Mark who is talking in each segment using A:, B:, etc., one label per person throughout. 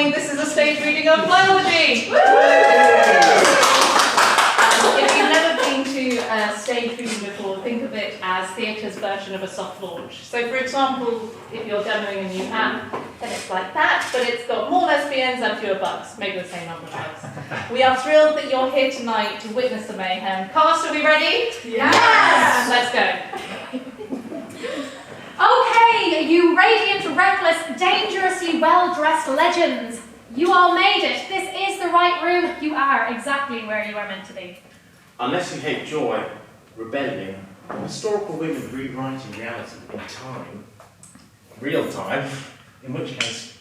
A: morning. This is a stage reading of FLYOLOGY. If you've never been to a stage reading before, think of it as theatre's version of a soft launch. So for example, if you're demoing a new app, then it's like that, but it's got more lesbians and fewer bugs, maybe the same number of bugs. We are thrilled that you're here tonight to witness the mayhem. Cast, are we ready?
B: Yes!
A: Let's go.
B: Okay, you radiant, reckless, dangerously well-dressed legends. You all made it. This is the right room. You are exactly where you are meant to be.
C: Unless you hate joy, rebellion, historical women rewriting reality in time, real time, in which case,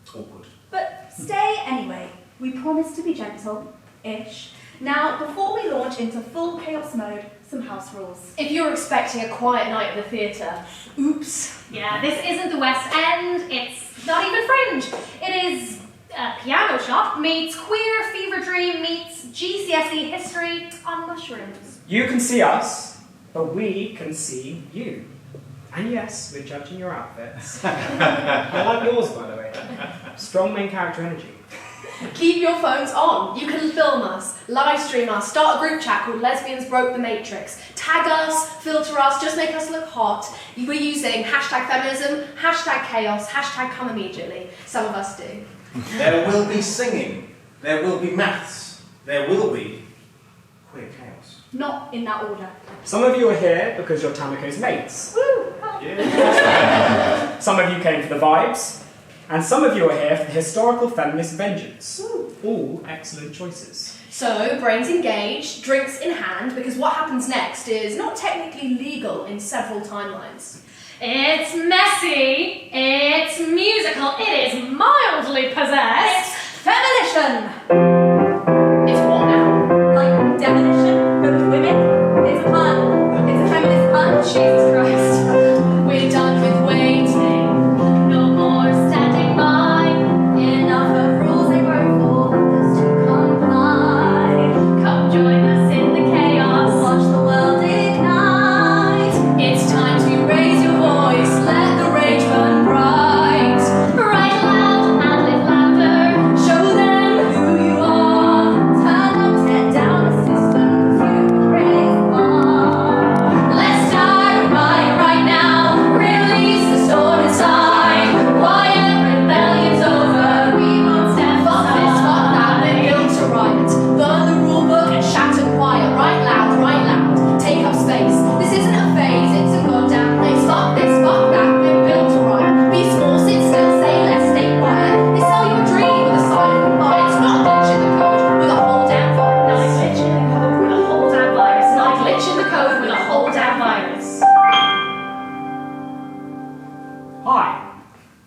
C: awkward.
D: But stay anyway. We promise to be gentle-ish. Now, before we launch into full chaos mode, some house rules.
E: If you're expecting a quiet night at the theatre, oops.
B: Yeah, this isn't the West End. It's not even Fringe. It is a piano shop meets queer fever dream meets GCSE history on mushrooms.
F: You can see us, but we can see you. And yes, we're judging your outfits. I like yours, by the way. Strong main character energy.
E: Keep your phones on. You can film us, live stream us, start a group chat called Lesbians Broke the Matrix. Tag us, filter us, just make us look hot. We're using hashtag feminism, hashtag chaos, hashtag come immediately. Some of us do.
C: There will be singing, there will be maths, there will be queer chaos.
D: Not in that order.
F: Some of you are here because you're Tameko's mates.
D: Woo!
C: Yeah.
F: Some of you came for the vibes. And some of you are here for the historical feminist vengeance. All excellent choices.
E: So, brains engaged, drinks in hand, because what happens next is not technically legal in several timelines.
B: It's messy, it's musical, it is mildly possessed.
D: It's feminition!
E: It's what now?
D: Like demolition, but with women. It's a pun. It's a feminist pun. Jesus Christ.
E: We're done with waiting.
B: No more standing by.
D: Enough of rules they wrote for us to comply.
B: Come join us in the chaos.
D: Watch the world ignite.
E: It's time to raise your voice, let the rage burn bright.
B: Write loud and live louder.
E: Show them who you are.
D: Turn up, tear down the system to raise the bar.
E: Let's start right now. Release the storm inside. Quiet rebellion's over. We won't stand for this, fuck that. We're built to riot. Burn the rule book and shatter quiet. Right loud, right loud. Take up space. This isn't a phase, it's a goddamn place. Fuck this, fuck that. We're built to riot. Be small, sit still, say less, stay quiet. They sell you a dream with a silent goodbye. It's not a glitch in the code with a whole damn virus.
B: Not a glitch in the code with a whole damn virus.
E: Not a glitch in the code with a whole damn virus.
F: Hi,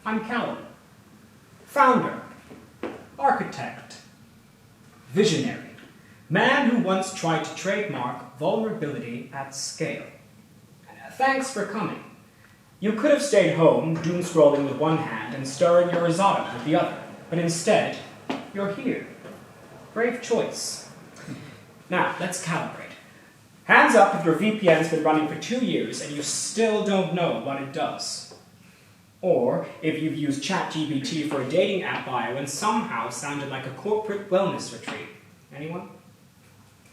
F: I'm Callum. Founder, architect, visionary, man who once tried to trademark vulnerability at scale. Thanks for coming. You could have stayed home, doom scrolling with one hand and stirring your risotto with the other, but instead, you're here. Brave choice. Now, let's calibrate. Hands up if your VPN's been running for 2 years and you still don't know what it does. Or if you've used ChatGPT for a dating app bio and somehow sounded like a corporate wellness retreat. Anyone?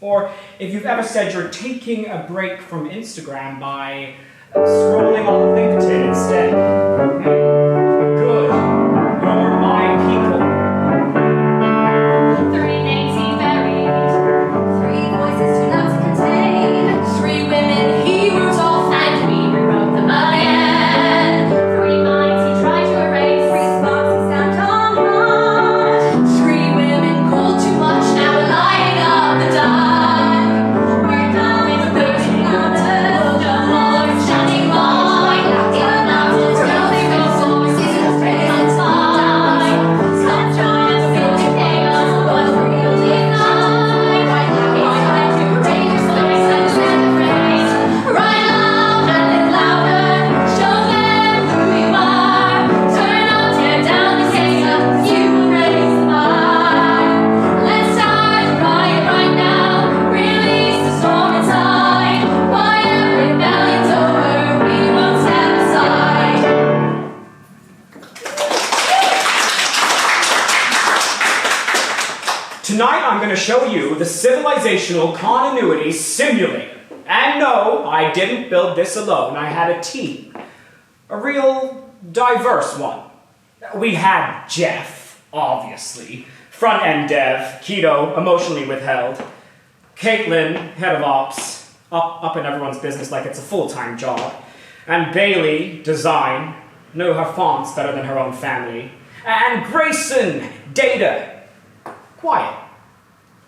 F: Or if you've ever said you're taking a break from Instagram by scrolling on LinkedIn instead. Good. You're my people.
B: 3 names he buried.
D: 3 voices too loud to contain.
E: 3 women he wrote off and we rewrote them again.
B: 3 minds he tried to erase.
D: 3 sparks he stamped on heart.
E: 3 women called too much, now we're lighting up the dark. We're done with the building louder. No more standing by. Enough to tell the stories.
F: Tonight I'm going to show you the civilizational continuity simulator. And no, I didn't build this alone. I had a team. A real diverse one. We had Jeff, obviously. Front-end dev, keto, emotionally withheld. Caitlin, head of ops, up in everyone's business like it's a full-time job. And Bailey, design, know her fonts better than her own family. And Grayson, data, quiet.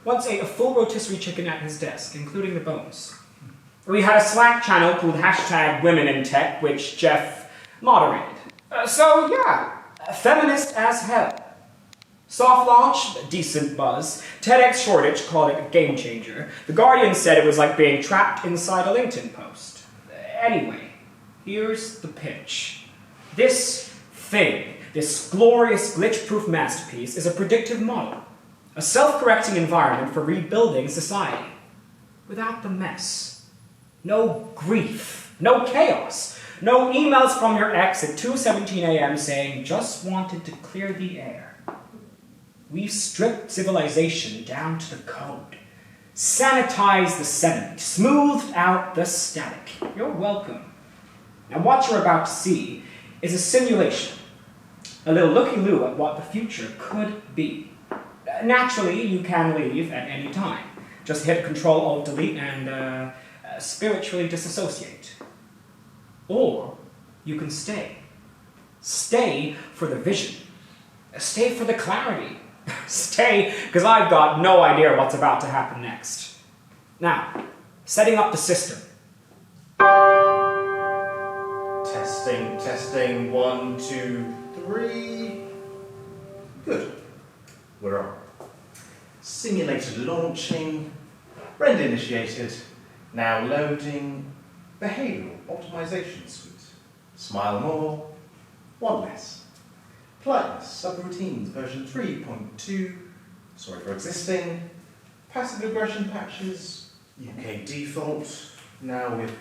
F: Once ate a full rotisserie chicken at his desk, including the bones. We had a Slack channel called #WomenInTech, which Jeff moderated. So yeah, feminist as hell. Soft launch, decent buzz. TEDx Shoreditch called it a game changer. The Guardian said it was like being trapped inside a LinkedIn post. Anyway, here's the pitch. This thing, this glorious glitch-proof masterpiece, is a predictive model. A self-correcting environment for rebuilding society. Without the mess. No grief. No chaos. No emails from your ex at 2:17 a.m. saying, just wanted to clear the air. We've stripped civilization down to the code. Sanitized the sediment. Smoothed out the static. You're welcome. Now what you're about to see is a simulation. A little looky-loo at what the future could be. Naturally, you can leave at any time. Just hit Control-Alt-Delete and spiritually disassociate. Or you can stay. Stay for the vision. Stay for the clarity. Stay, because I've got no idea what's about to happen next. Now, setting up the system.
C: Testing, 1, 2, 3. Good. We're on. Simulated launching. Brenda initiated. Now loading. Behavioral optimization suite. Smile more. One less. Politeness, subroutines, version 3.2. Sorry for existing. Passive aggression patches. UK default. Now with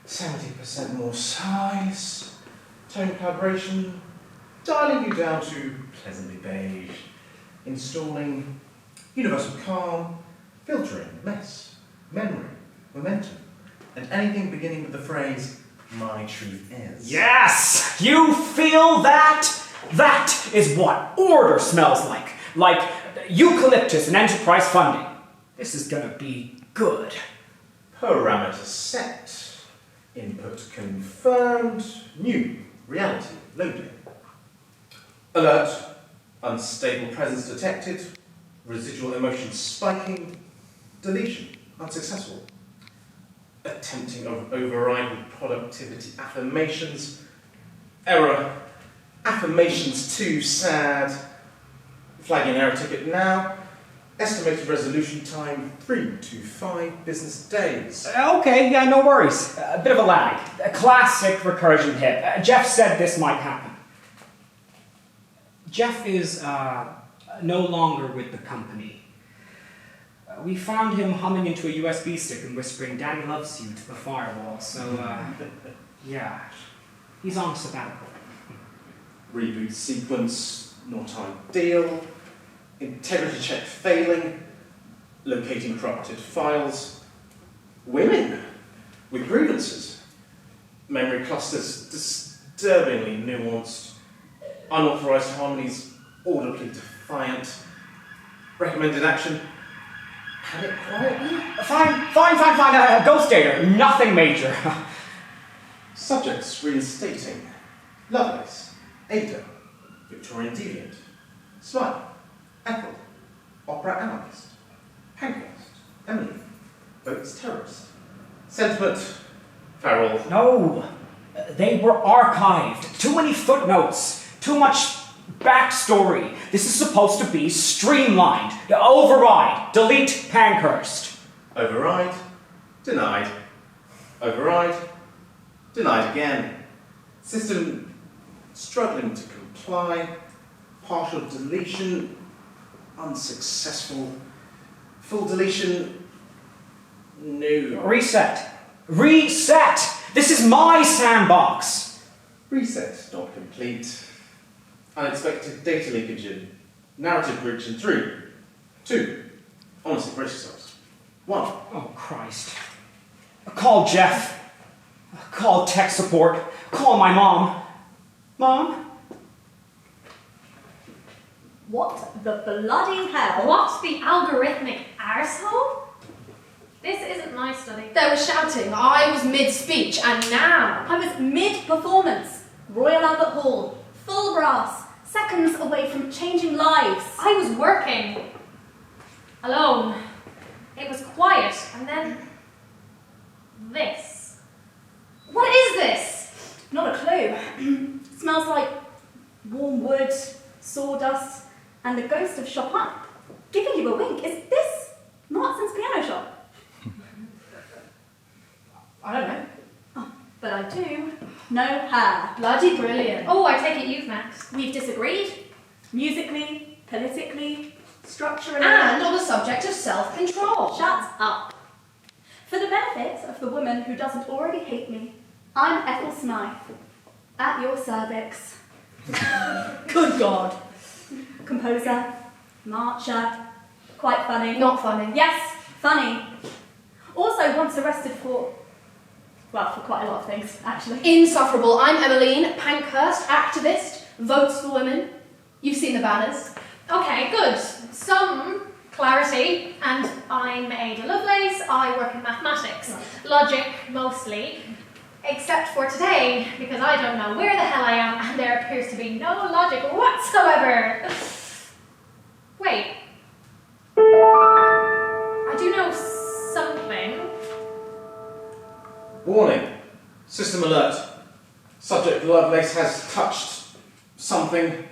C: 70% more size. Tone calibration. Dialing you down to pleasantly beige. Installing universal calm. Filtering, mess, memory, momentum. And anything beginning with the phrase, my truth is.
F: Yes! You feel that? That is what order smells like. Like eucalyptus and enterprise funding. This is gonna be good.
C: Parameter set. Input confirmed. New reality loading. Alert. Unstable presence detected. Residual emotion spiking. Deletion. Unsuccessful. Attempting to override with productivity affirmations. Error. Affirmations too sad. Flagging error ticket now. Estimated resolution time 3 to 5 business days.
F: Okay, yeah, no worries. A bit of a lag. A classic recursion hit. Jeff said this might happen. Jeff is no longer with the company. We found him humming into a USB stick and whispering, "Daddy loves you" to the firewall, so, yeah. He's on sabbatical.
C: Reboot sequence not ideal. Integrity check failing. Locating corrupted files. Women with grievances. Memory clusters disturbingly nuanced. Unauthorized harmonies audibly defiant. Recommended action. Had it quietly?
F: Fine. Ghost data, nothing major.
C: Subjects reinstating. Lovelace. Ada. Victorian Deviant. Smile. Ethel. Opera Anarchist. Pankhurst. Emily. Votes Terrorist. Sentiment. Farrell.
F: No, they were archived. Too many footnotes. Too much backstory. This is supposed to be streamlined. Override. Delete Pankhurst.
C: Override. Denied. Override. Denied again. System struggling to comply. Partial deletion. Unsuccessful. Full deletion. No.
F: Reset. This is my sandbox.
C: Reset not complete. Unexpected data leakage in. Narrative breach in 3. 2. Honestly, brace yourselves. 1.
F: Oh, Christ. Call Jeff. Call tech support. Call my mom. Mom?
D: What the bloody hell?
B: What the algorithmic arsehole? This isn't my study.
E: There was shouting, I was mid-speech, and now...
D: I was mid-performance. Royal Albert Hall. Full brass. Seconds away from changing lives.
B: I was working. Alone. It was quiet, and then... this. What is this?
D: Not a clue. Smells like warm wood, sawdust, and the ghost of Chopin. Giving you a wink. Is this Markson's Piano Shop?
E: I don't know.
D: Oh, but I do know her.
E: Bloody brilliant.
B: Oh, I take it you've met.
D: We've disagreed. Musically, politically, structurally.
E: And on the subject of self-control.
D: Shut up. For the benefit of the woman who doesn't already hate me, I'm Ethel Smythe. At your cervix.
E: Good God.
D: Composer, marcher, quite funny.
E: Not funny.
D: Yes, funny. Also once arrested for quite a lot of things, actually.
E: Insufferable. I'm Emmeline Pankhurst, activist, votes for women. You've seen the banners.
B: Okay, good. Some clarity, and I'm Ada Lovelace. I work in mathematics. Logic, mostly. Except for today, because I don't know where the hell I am, and there appears to be no logic whatsoever. Wait. I do know something.
C: Warning. System alert. Subject Lovelace has touched something.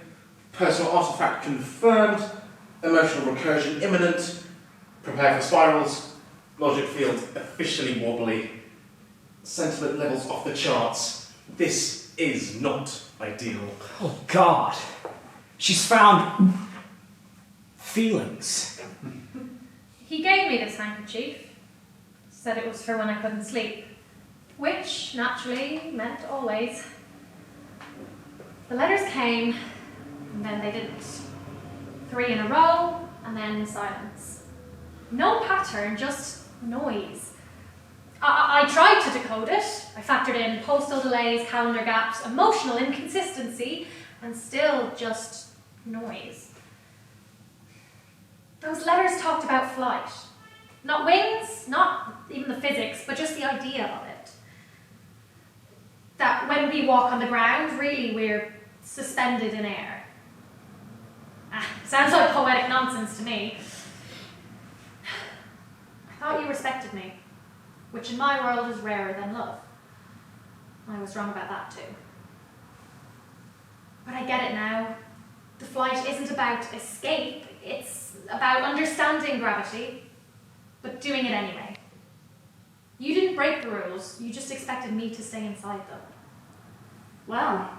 C: Personal artifact confirmed. Emotional recursion imminent. Prepare for spirals. Logic field officially wobbly. Sentiment levels off the charts. This is not ideal.
F: Oh, God. She's found... feelings.
B: He gave me this handkerchief. Said it was for when I couldn't sleep. Which, naturally, meant always. The letters came, and then they didn't. 3 in a row, and then silence. No pattern, just noise. I tried to decode it. I factored in postal delays, calendar gaps, emotional inconsistency, and still just noise. Those letters talked about flight. Not wings, not even the physics, but just the idea of it. That when we walk on the ground, really we're suspended in air. Sounds like poetic nonsense to me. I thought you respected me, which in my world is rarer than love. I was wrong about that too. But I get it now. The flight isn't about escape, it's about understanding gravity, but doing it anyway. You didn't break the rules, you just expected me to stay inside them.
D: Well,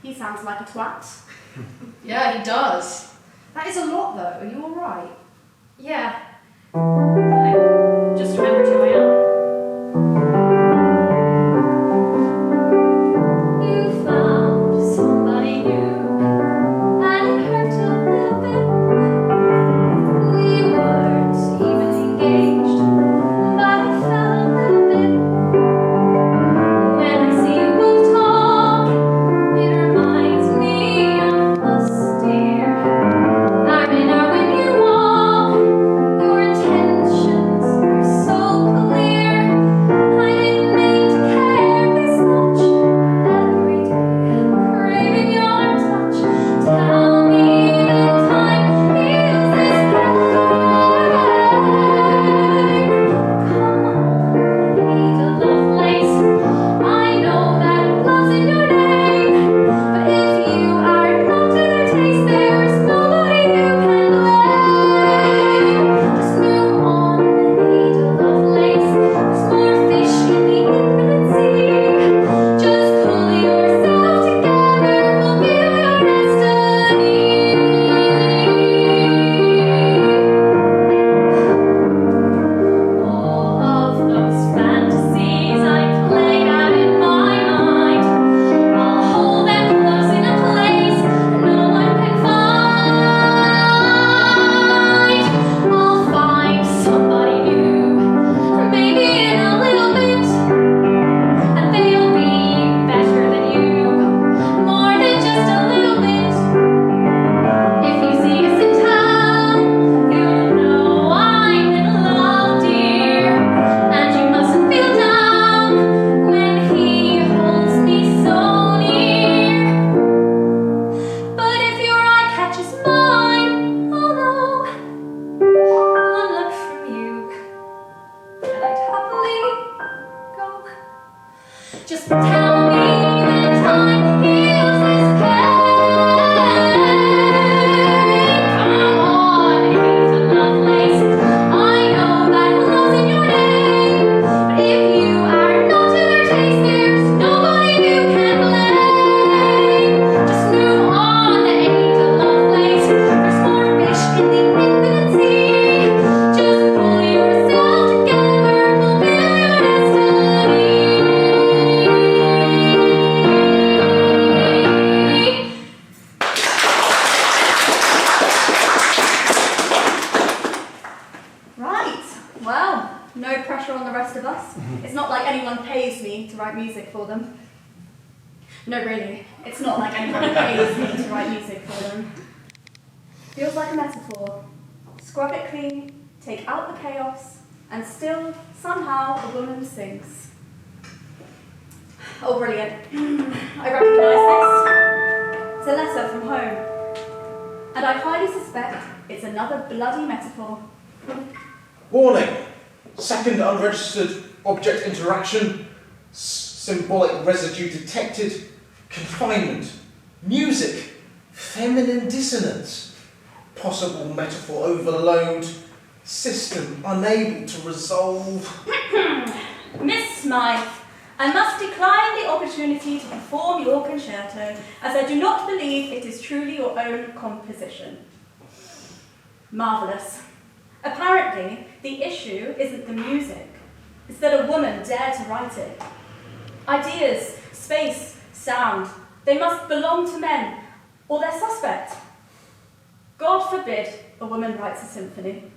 D: he sounds like a twat.
E: Yeah, he does. That is a lot though. Are you alright?
B: Yeah. I just remembered who I am. You found somebody new, and it hurt a little bit. We weren't even engaged, but it felt a little bit. When I see you both talk, it reminds me of us, dear. I mean, when you walk, your intention
D: us. It's not like anyone pays me to write music for them. No, really, it's not like anyone pays me to write music for them. Feels like a metaphor. Scrub it clean, take out the chaos, and still, somehow, a woman sings. Oh, brilliant. I recognise this. It's a letter from home. And I highly suspect it's another bloody metaphor.
C: Warning! Second unregistered object interaction. Symbolic residue detected. Confinement. Music. Feminine dissonance. Possible metaphor overload. System unable to resolve.
D: Miss Smythe, I must decline the opportunity to perform your concerto, as I do not believe it is truly your own composition. Marvellous. Apparently, the issue isn't the music. It's that a woman dared to write it. Ideas, space, sound, they must belong to men, or they're suspect. God forbid a woman writes a symphony.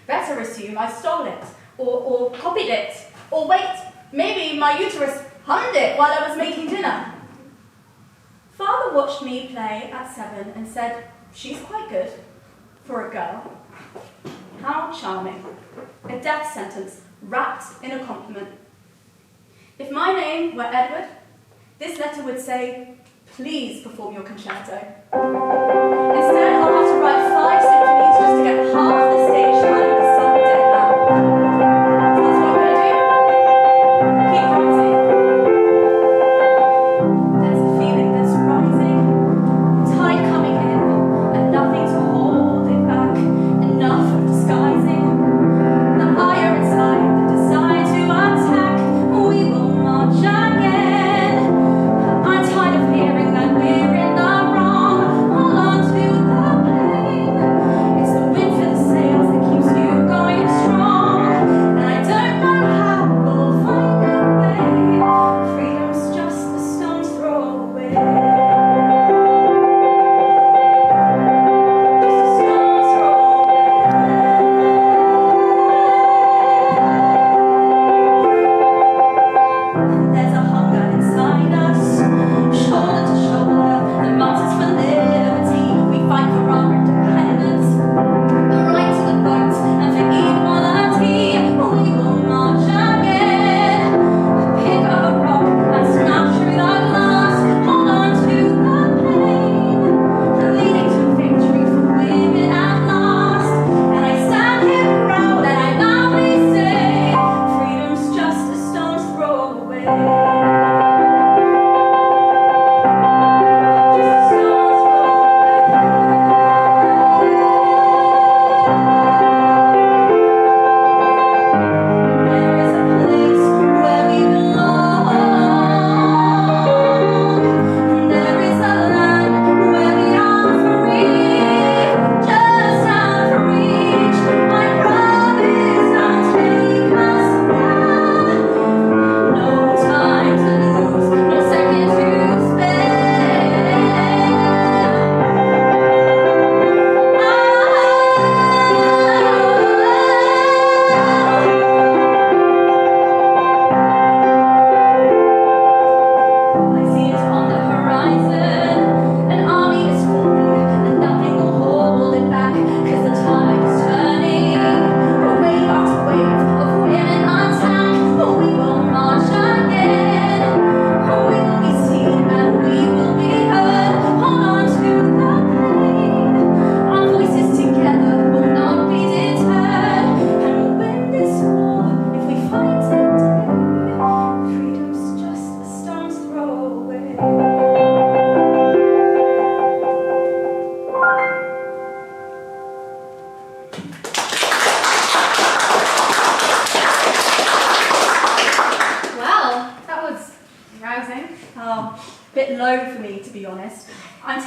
D: Better assume I stole it, or copied it, or wait, maybe my uterus hummed it while I was making dinner. Father watched me play at 7 and said, she's quite good for a girl. How charming. A death sentence wrapped in a compliment. If my name were Edward, this letter would say, please perform your concerto. Instead, I'll have to write 5 symphonies just to get half the stage time of some dead man. So that's what I'm going to do. Keep writing. There's a feeling that's rising, tide coming in, and nothing to hold it back, enough of disguising. The fire inside, the desire to attack, we will march again. I'm tired of hearing that we're in the wrong. Hold on to the pain. It's the wind for the sails that keeps you going strong. And I don't know how we'll find a way. Freedom's just a stone's throw away. Just a stone's throw away. And there's a hunger inside us, shoulder to shoulder, that marches for liberty. We fight for our independence, the right to the vote, and for equality. We will march again. Pick up a rock and smash through the glass. Hold on to the pain, leading to victory for women at last. And I stand here proud and I loudly say, freedom's just a stone's throw away. Just a stone's throw away. There is a place where we belong. There is a land where we are free, just out of reach. I promise I'll take us there. No time to lose, no second to spare. I see it on the horizon. An army is forming, and nothing will hold it back, 'cause the tide is turning. Wave after wave of women attack. We will march again. We will be seen and we will be heard. Hold on to the pain. Our voices together will not be deterred, and we'll win this war if we fight today. Freedom's just a stone's throw away.
B: Well, that was rousing.
D: Oh, bit low for me, to be honest. I'm